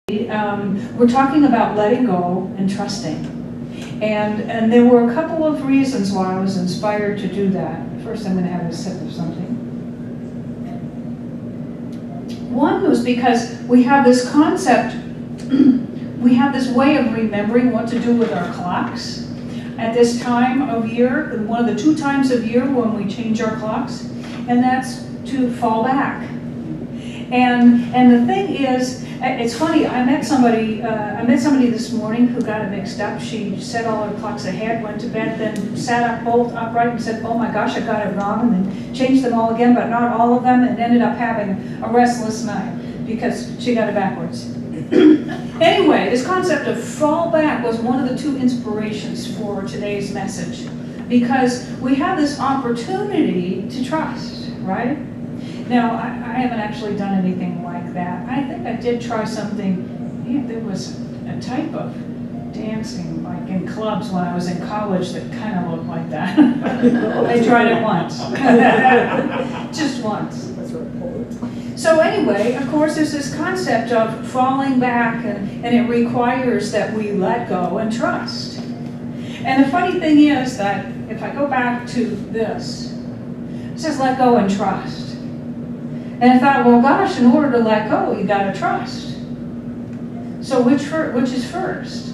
We're talking about letting go and trusting. And there were a couple of reasons why I was inspired to do that. First, I'm going to have a sip of something. One was because we have this concept, we have this way of remembering what to do with our clocks at this time of year, one of the 2 times of year when we change our clocks, and that's to fall back. And the thing is, it's funny, I met somebody this morning who got it mixed up. She set all her clocks ahead, went to bed, then sat up bolt upright and said, oh my gosh, I got it wrong, and then changed them all again, but not all of them, and ended up having a restless night because she got it backwards. Anyway, this concept of fall back was one of the 2 inspirations for today's message, because we have this opportunity to trust, right? Now, I haven't actually done anything like that. I think I did try something. Yeah, there was a type of dancing, like in clubs when I was in college, that kind of looked like that. I tried it once. Just once. So anyway, of course, there's this concept of falling back, and it requires that we let go and trust. And the funny thing is that if I go back to this, it says let go and trust. And I thought, well, gosh, in order to let go, you got to trust. So which is first?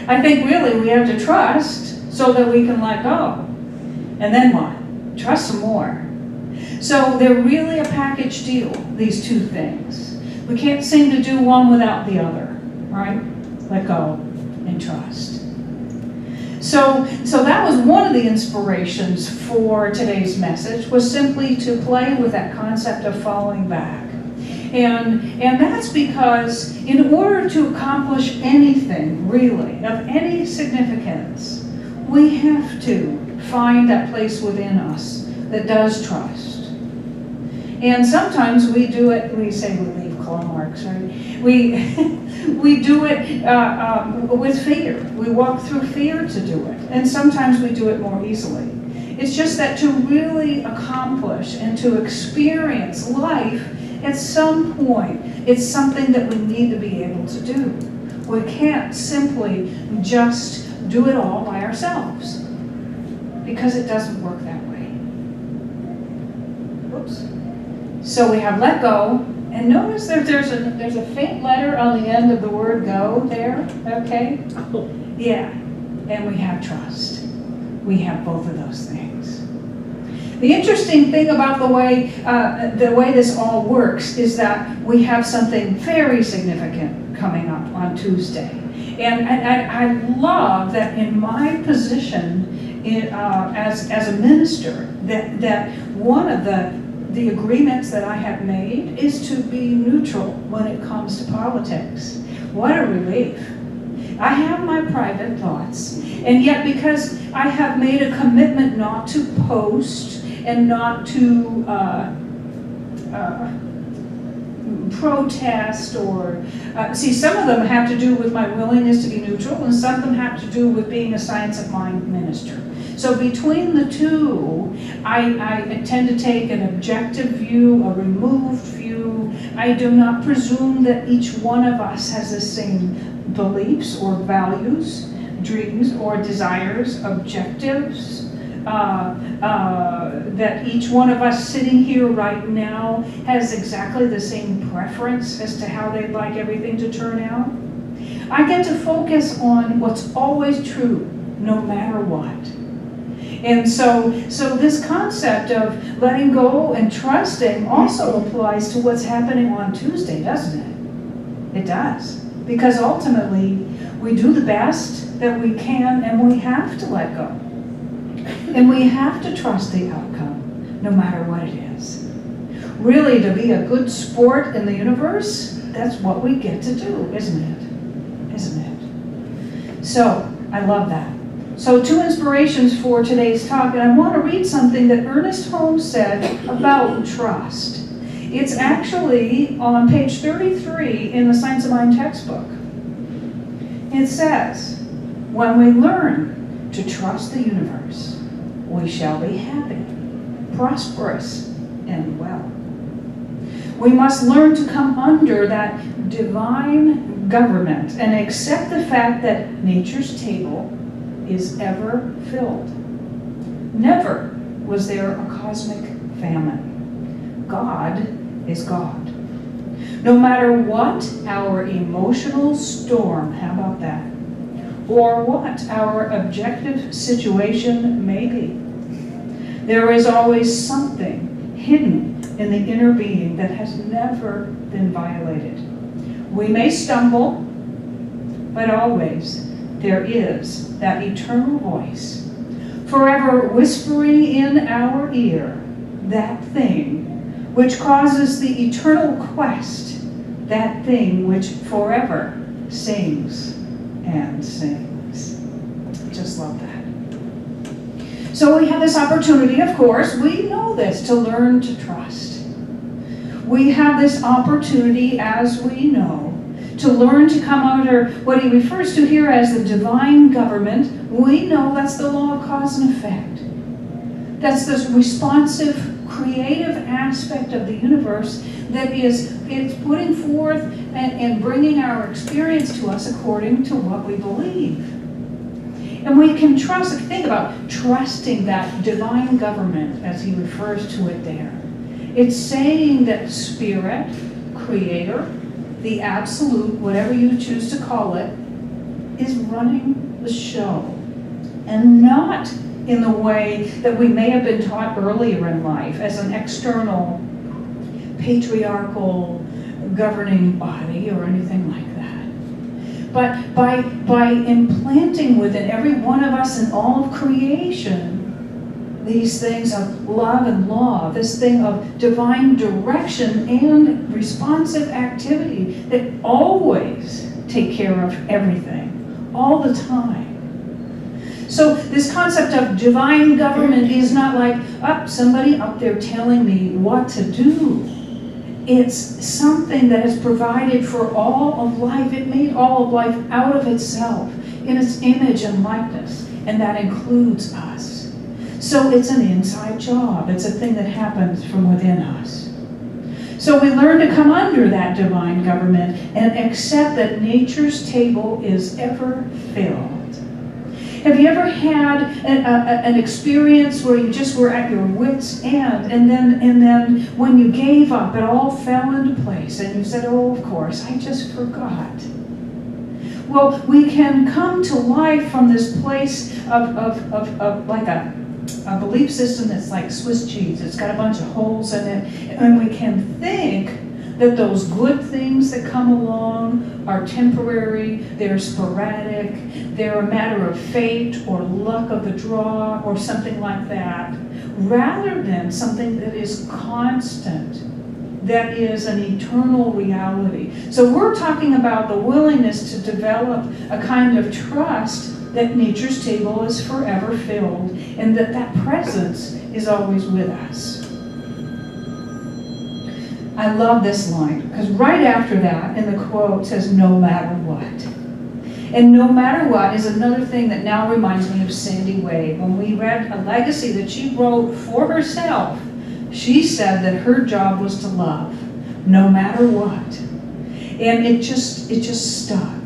I think really we have to trust so that we can let go. And then what? Trust some more. So they're really a package deal, these 2 things. We can't seem to do one without the other, right? Let go and trust. So that was one of the inspirations for today's message, was simply to play with that concept of falling back. And that's because in order to accomplish anything, really, of any significance, we have to find that place within us that does trust. And sometimes we do it, we say we leave claw marks, right? We do it with fear. We walk through fear to do it. And sometimes we do it more easily. It's just that to really accomplish and to experience life, at some point, it's something that we need to be able to do. We can't simply just do it all by ourselves, because it doesn't work that way. Whoops. So we have let go, and notice that there's a faint letter on the end of the word go there, okay? Yeah, and we have trust. We have both of those things. The interesting thing about the way this all works is that we have something very significant coming up on Tuesday. And I love that in my position as a minister, that one of the agreements that I have made is to be neutral when it comes to politics. What a relief. I have my private thoughts, and yet because I have made a commitment not to post and not to protest or see, some of them have to do with my willingness to be neutral, and some of them have to do with being a Science of Mind minister. So between the 2, I tend to take an objective view, a removed view. I do not presume that each one of us has the same beliefs or values, dreams or desires, objectives. That each one of us sitting here right now has exactly the same preference as to how they'd like everything to turn out. I get to focus on what's always true, no matter what. And so this concept of letting go and trusting also applies to what's happening on Tuesday, doesn't it? It does. Because ultimately, we do the best that we can, and we have to let go. And we have to trust the outcome, no matter what it is. Really, to be a good sport in the universe, that's what we get to do, isn't it? Isn't it? So, I love that. So 2 inspirations for today's talk, and I want to read something that Ernest Holmes said about trust. It's actually on page 33 in the Science of Mind textbook. It says, when we learn to trust the universe, we shall be happy, prosperous, and well. We must learn to come under that divine government and accept the fact that nature's table is ever filled. Never was there a cosmic famine. God is God. No matter what our emotional storm, how about that, or what our objective situation may be, there is always something hidden in the inner being that has never been violated. We may stumble, but always there is that eternal voice, forever whispering in our ear that thing which causes the eternal quest, that thing which forever sings and sings. Just love that. So we have this opportunity, of course, we know this, to learn to trust. We have this opportunity, as we know, to learn to come under what he refers to here as the divine government. We know that's the law of cause and effect. That's this responsive, creative aspect of the universe that it's putting forth and bringing our experience to us according to what we believe. And we can trust, think about trusting that divine government as he refers to it there. It's saying that Spirit, Creator, the Absolute, whatever you choose to call it, is running the show. And not in the way that we may have been taught earlier in life as an external, patriarchal, governing body or anything like that. But by implanting within every one of us and all of creation these things of love and law, this thing of divine direction and responsive activity that always take care of everything, all the time. So this concept of divine government is not like, somebody up there telling me what to do. It's something that is provided for all of life. It made all of life out of itself, in its image and likeness, and that includes us. So it's an inside job. It's a thing that happens from within us. So we learn to come under that divine government and accept that nature's table is ever filled. Have you ever had an experience where you just were at your wit's end, and then when you gave up, it all fell into place, and you said, "Oh, of course, I just forgot." Well, we can come to life from this place of like a belief system that's like Swiss cheese. It's got a bunch of holes in it, and we can think that those good things that come along are temporary, they're sporadic, they're a matter of fate or luck of the draw or something like that, rather than something that is constant, that is an eternal reality. So we're talking about the willingness to develop a kind of trust that nature's table is forever filled and that presence is always with us. I love this line, because right after that in the quote says, "no matter what." And no matter what is another thing that now reminds me of Sandy Wade. When we read a legacy that she wrote for herself, she said that her job was to love, no matter what. And it just stuck.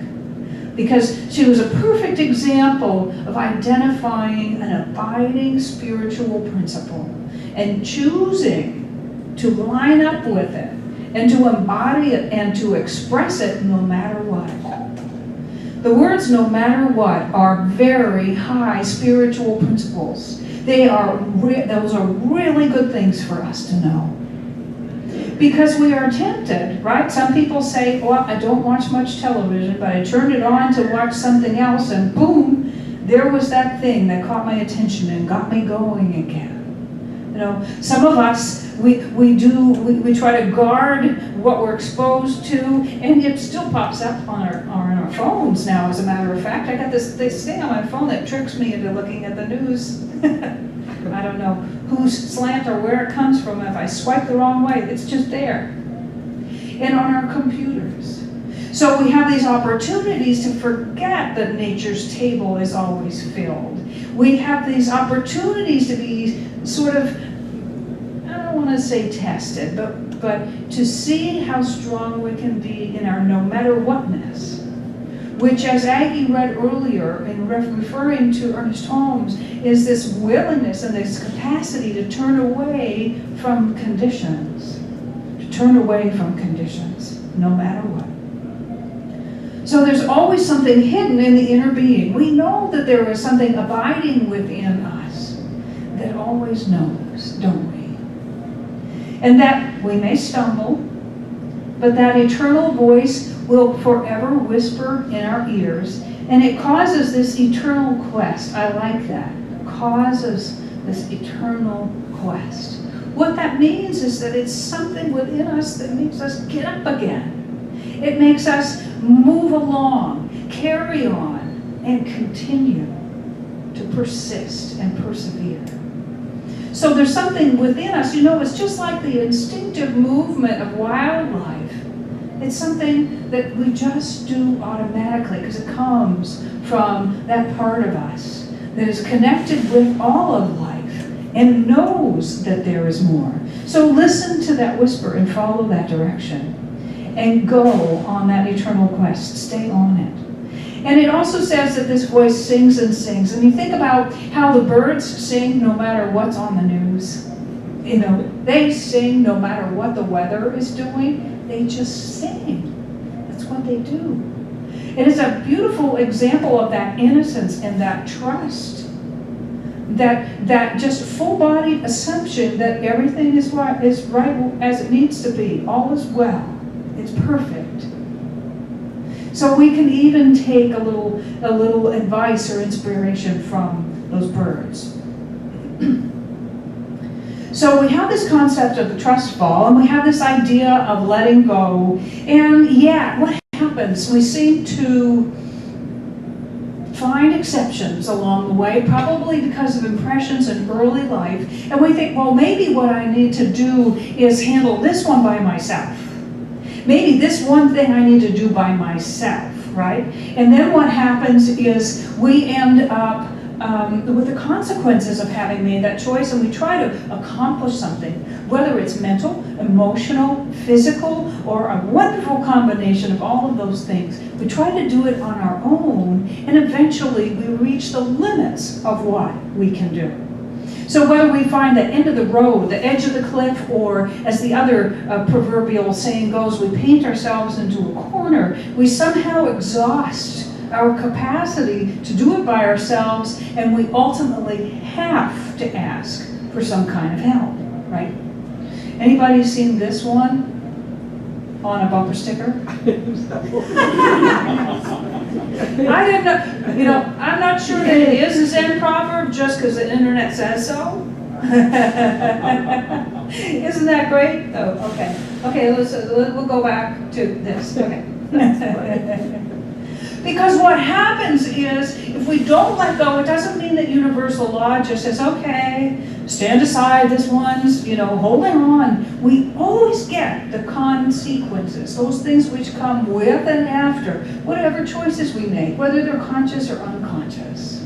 Because she was a perfect example of identifying an abiding spiritual principle and choosing to line up with it and to embody it and to express it no matter what. The words "no matter what" are very high spiritual principles. Those are really good things for us to know. Because we are tempted, right? Some people say, "Well, I don't watch much television, but I turned it on to watch something else, and boom, there was that thing that caught my attention and got me going again." You know, some of us, we try to guard what we're exposed to, and it still pops up on our phones now, as a matter of fact. I got this thing on my phone that tricks me into looking at the news. I don't know whose slant or where it comes from. If I swipe the wrong way, it's just there. And on our computers. So we have these opportunities to forget that nature's table is always filled. We have these opportunities to be sort of, I don't want to say tested, but to see how strong we can be in our no matter whatness, which, as Aggie read earlier in referring to Ernest Holmes, is this willingness and this capacity to turn away from conditions, no matter what. So there's always something hidden in the inner being. We know that there is something abiding within us that always knows, don't we? And that we may stumble, but that eternal voice will forever whisper in our ears, and it causes this eternal quest. I like that. Causes this eternal quest. What that means is that it's something within us that makes us get up again. It makes us move along, carry on, and continue to persist and persevere. So there's something within us, it's just like the instinctive movement of wildlife. It's something that we just do automatically because it comes from that part of us that is connected with all of life and knows that there is more. So listen to that whisper and follow that direction and go on that eternal quest. Stay on it. And it also says that this voice sings and sings. And you think about how the birds sing no matter what's on the news. They sing no matter what the weather is doing. They just sing. That's what they do. It is a beautiful example of that innocence and that trust. That just full-bodied assumption that everything is right as it needs to be. All is well. It's perfect. So we can even take a little advice or inspiration from those birds. So we have this concept of the trust fall, and we have this idea of letting go. And what happens? We seem to find exceptions along the way, probably because of impressions in early life. And we think, well, maybe what I need to do is handle this one by myself. Maybe this one thing I need to do by myself, right? And then what happens is we end up with the consequences of having made that choice, and we try to accomplish something, whether it's mental, emotional, physical, or a wonderful combination of all of those things. We try to do it on our own, and eventually we reach the limits of what we can do. So whether we find the end of the road, the edge of the cliff, or as the other proverbial saying goes, we paint ourselves into a corner, we somehow exhaust our capacity to do it by ourselves, and we ultimately have to ask for some kind of help, right? Anybody seen this one on a bumper sticker? I didn't know, I'm not sure that it is a Zen proverb just because the internet says so. Isn't that great? Oh, okay. Okay, we'll go back to this. Okay. Because what happens is, if we don't let go, it doesn't mean that universal law just says, okay, stand aside, this one's, holding on. We always get the consequences, those things which come with and after, whatever choices we make, whether they're conscious or unconscious.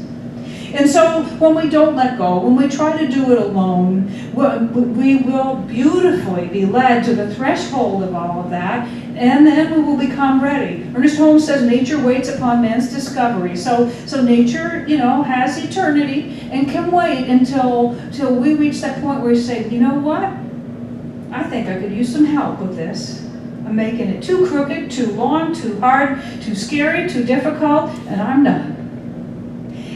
And so when we don't let go, when we try to do it alone, we will beautifully be led to the threshold of all of that, and then we will become ready. Ernest Holmes says nature waits upon man's discovery. So nature, has eternity and can wait until we reach that point where we say, you know what? I think I could use some help with this. I'm making it too crooked, too long, too hard, too scary, too difficult, and I'm done.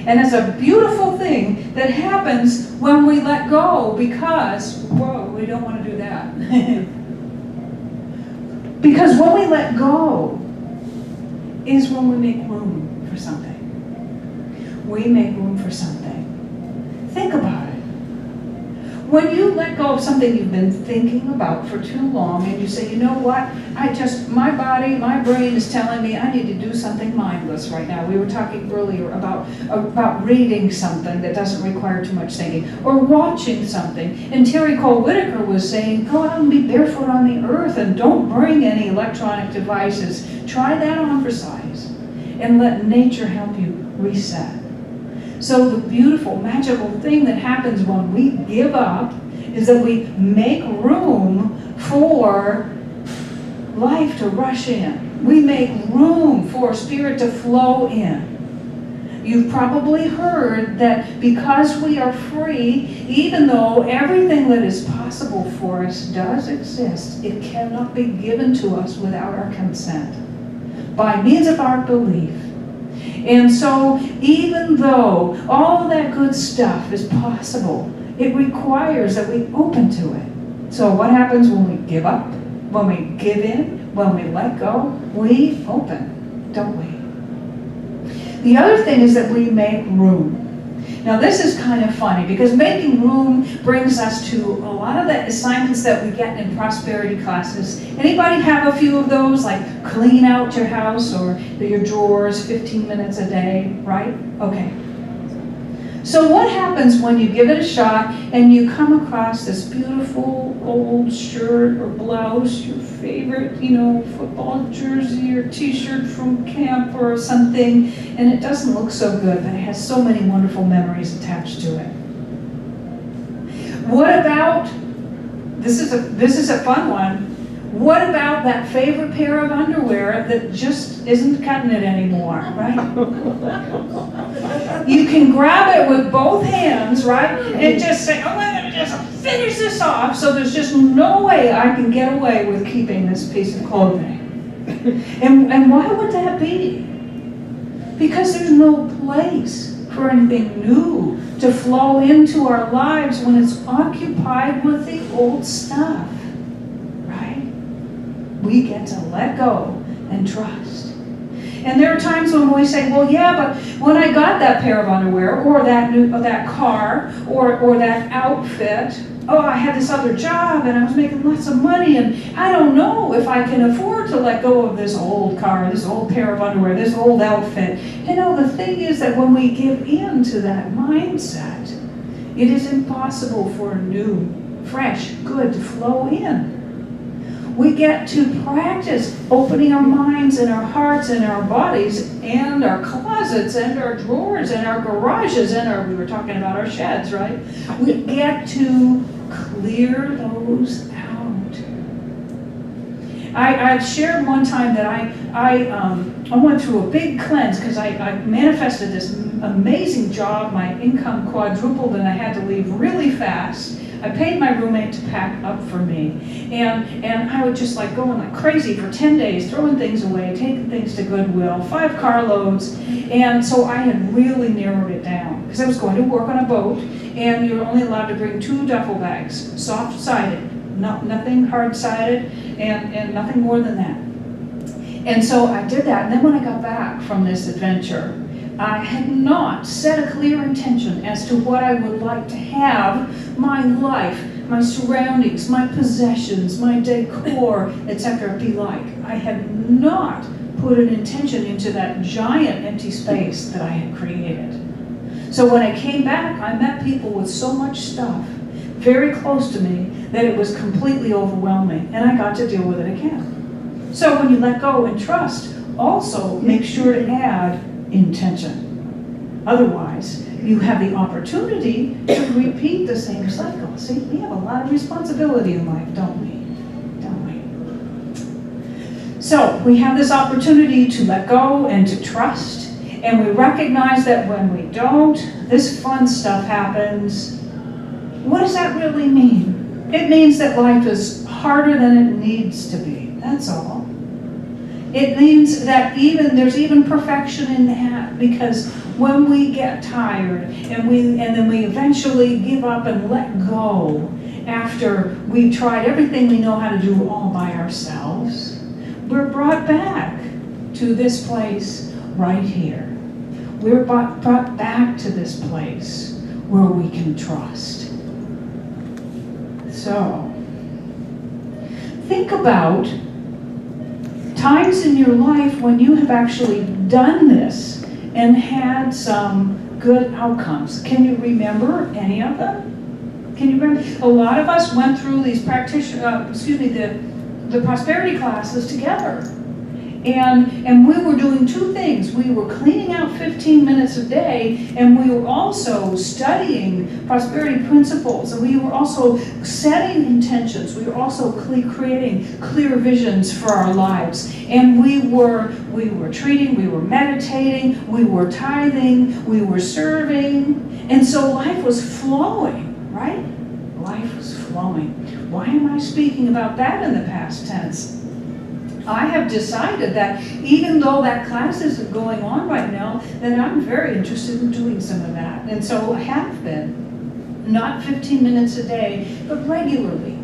And it's a beautiful thing that happens when we let go because, we don't want to do that. Because when we let go is when we make room for something. We make room for something. Think about it. When you let go of something you've been thinking about for too long and you say, you know what, my body, my brain is telling me I need to do something mindless right now. We were talking earlier about reading something that doesn't require too much thinking, or watching something. And Terry Cole Whitaker was saying, go out and be barefoot on the earth and don't bring any electronic devices. Try that on for size and let nature help you reset. So the beautiful, magical thing that happens when we give up is that we make room for life to rush in. We make room for Spirit to flow in. You've probably heard that because we are free, even though everything that is possible for us does exist, it cannot be given to us without our consent, by means of our belief. And so, even though all that good stuff is possible, it requires that we open to it. So what happens when we give up? When we give in? When we let go? We open, don't we? The other thing is that we make room. Now this is kind of funny because making room brings us to a lot of the assignments that we get in prosperity classes. Anybody have a few of those, like clean out your house or your drawers 15 minutes a day, right? Okay. So what happens when you give it a shot and you come across this beautiful old shirt or blouse, your favorite, football jersey or t-shirt from camp or something, and it doesn't look so good, but it has so many wonderful memories attached to it. What about, this is a fun one, what about that favorite pair of underwear that just isn't cutting it anymore, right? You can grab it with both hands, right? And just say, I'm going to just finish this off, so there's just no way I can get away with keeping this piece of clothing. And why would that be? Because there's no place for anything new to flow into our lives when it's occupied with the old stuff. We get to let go and trust. And there are times when we say, well, yeah, but when I got that pair of underwear or that car or that outfit, I had this other job and I was making lots of money and I don't know if I can afford to let go of this old car, this old pair of underwear, this old outfit. The thing is that when we give in to that mindset, it is impossible for new, fresh, good to flow in. We get to practice opening our minds and our hearts and our bodies and our closets and our drawers and our garages and we were talking about our sheds, right? We get to clear those out. I shared one time that I went through a big cleanse because I manifested this amazing job. My income quadrupled and I had to leave really fast. I paid my roommate to pack up for me, and I would just going like crazy for 10 days, throwing things away, taking things to Goodwill, 5 carloads, and so I had really narrowed it down because I was going to work on a boat, and you're only allowed to bring 2 duffel bags, soft-sided, nothing hard-sided, and nothing more than that. And so I did that, and then when I got back from this adventure, I had not set a clear intention as to what I would like to have my life, my surroundings, my possessions, my decor, etc. be like. I had not put an intention into that giant empty space that I had created. So when I came back, I met people with so much stuff very close to me that it was completely overwhelming, and I got to deal with it again. So when you let go and trust, also make sure to add intention. Otherwise, you have the opportunity to repeat the same cycle. See, we have a lot of responsibility in life, don't we? So we have this opportunity to let go and to trust, and we recognize that when we don't, this fun stuff happens. What does that really mean? It means that life is harder than it needs to be. That's all. It means that there's even perfection in that, because when we get tired and then we eventually give up and let go after we've tried everything we know how to do all by ourselves, we're brought back to this place right here. We're brought back to this place where we can trust. So, think about times in your life when you have actually done this and had some good outcomes. Can you remember any of them? Can you remember? A lot of us went through these the prosperity classes together. And we were doing two things. We were cleaning out 15 minutes a day, and we were also studying prosperity principles, and we were also setting intentions. We were also creating clear visions for our lives. And we were treating, we were meditating, we were tithing, we were serving. And so life was flowing, right? Life was flowing. Why am I speaking about that in the past tense? I have decided that even though that class isn't going on right now, that I'm very interested in doing some of that. And so I have been, not 15 minutes a day, but regularly,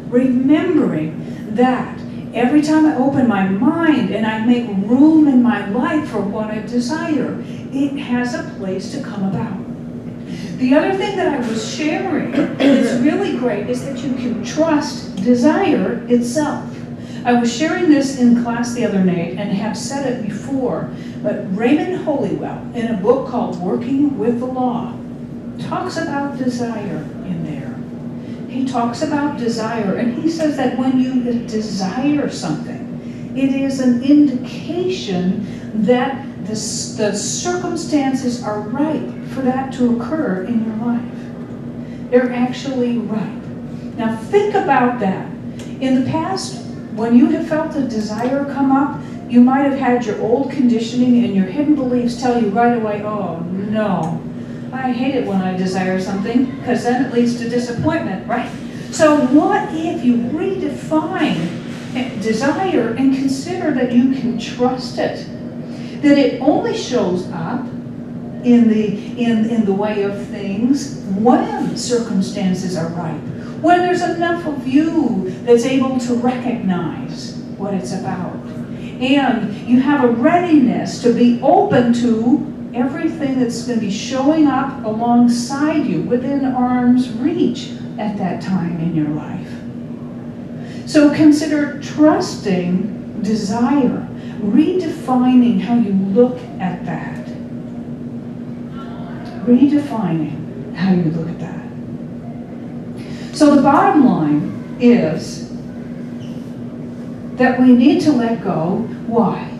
remembering that every time I open my mind and I make room in my life for what I desire, it has a place to come about. The other thing that I was sharing that's really great is that you can trust desire itself. I was sharing this in class the other night and have said it before, but Raymond Holywell, in a book called Working with the Law, talks about desire in there. He talks about desire, and he says that when you desire something, it is an indication that the circumstances are right for that to occur in your life. They're actually right. Now think about that. In the past, when you have felt a desire come up, you might have had your old conditioning and your hidden beliefs tell you right away, oh no, I hate it when I desire something, because then it leads to disappointment, right? So what if you redefine desire and consider that you can trust it? That it only shows up in the way of things when circumstances are right. When there's enough of you that's able to recognize what it's about. And you have a readiness to be open to everything that's going to be showing up alongside you, within arm's reach at that time in your life. So consider trusting desire, redefining how you look at that. Redefining how you look at that. So the bottom line is that we need to let go. Why?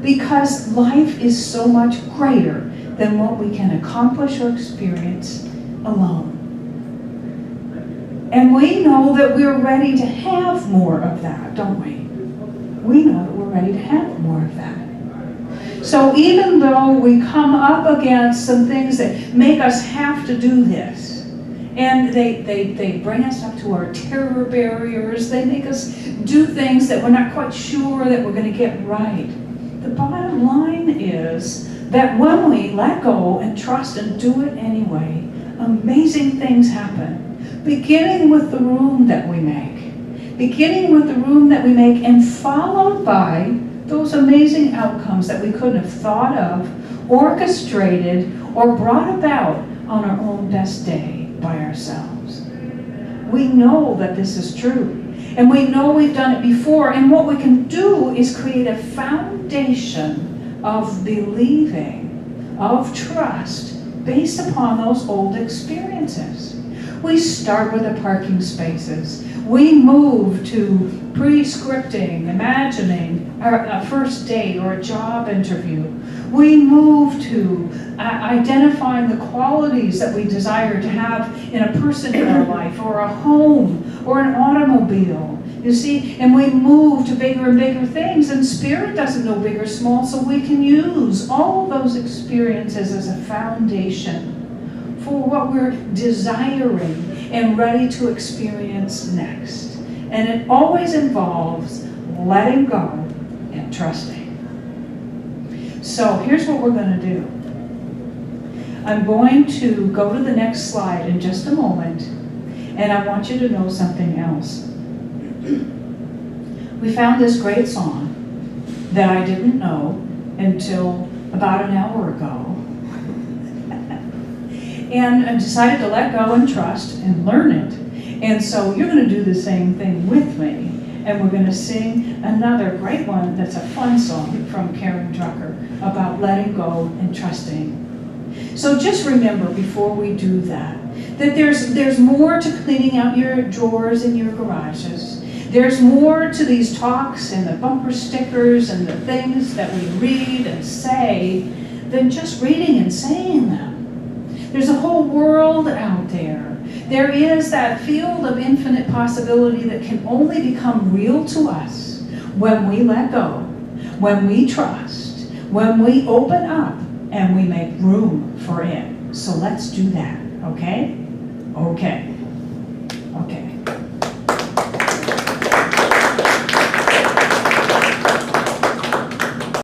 Because life is so much greater than what we can accomplish or experience alone. And we know that we're ready to have more of that, don't we? We know that we're ready to have more of that. So even though we come up against some things that make us have to do this, and they bring us up to our terror barriers. They make us do things that we're not quite sure that we're going to get right. The bottom line is that when we let go and trust and do it anyway, amazing things happen. Beginning with the room that we make. Beginning with the room that we make and followed by those amazing outcomes that we couldn't have thought of, orchestrated, or brought about on our own best day. By ourselves. We know that this is true, and we know we've done it before, and what we can do is create a foundation of believing, of trust, based upon those old experiences. We start with the parking spaces. We move to pre-scripting, imagining a first date or a job interview. We move to identifying the qualities that we desire to have in a person in our life, or a home, or an automobile. You see, and we move to bigger and bigger things, and Spirit doesn't know big or small, so we can use all of those experiences as a foundation for what we're desiring and ready to experience next. And it always involves letting go and trusting. So here's what we're going to do. I'm going to go to the next slide in just a moment, and I want you to know something else. We found this great song that I didn't know until about an hour ago. And I decided to let go and trust and learn it. And so you're going to do the same thing with me. And we're going to sing another great one that's a fun song from Karen Drucker about letting go and trusting. So just remember before we do that there's more to cleaning out your drawers in your garages. There's more to these talks and the bumper stickers and the things that we read and say than just reading and saying them. There's a whole world out there. There is that field of infinite possibility that can only become real to us when we let go, when we trust, when we open up and we make room for it. So let's do that, okay? Okay.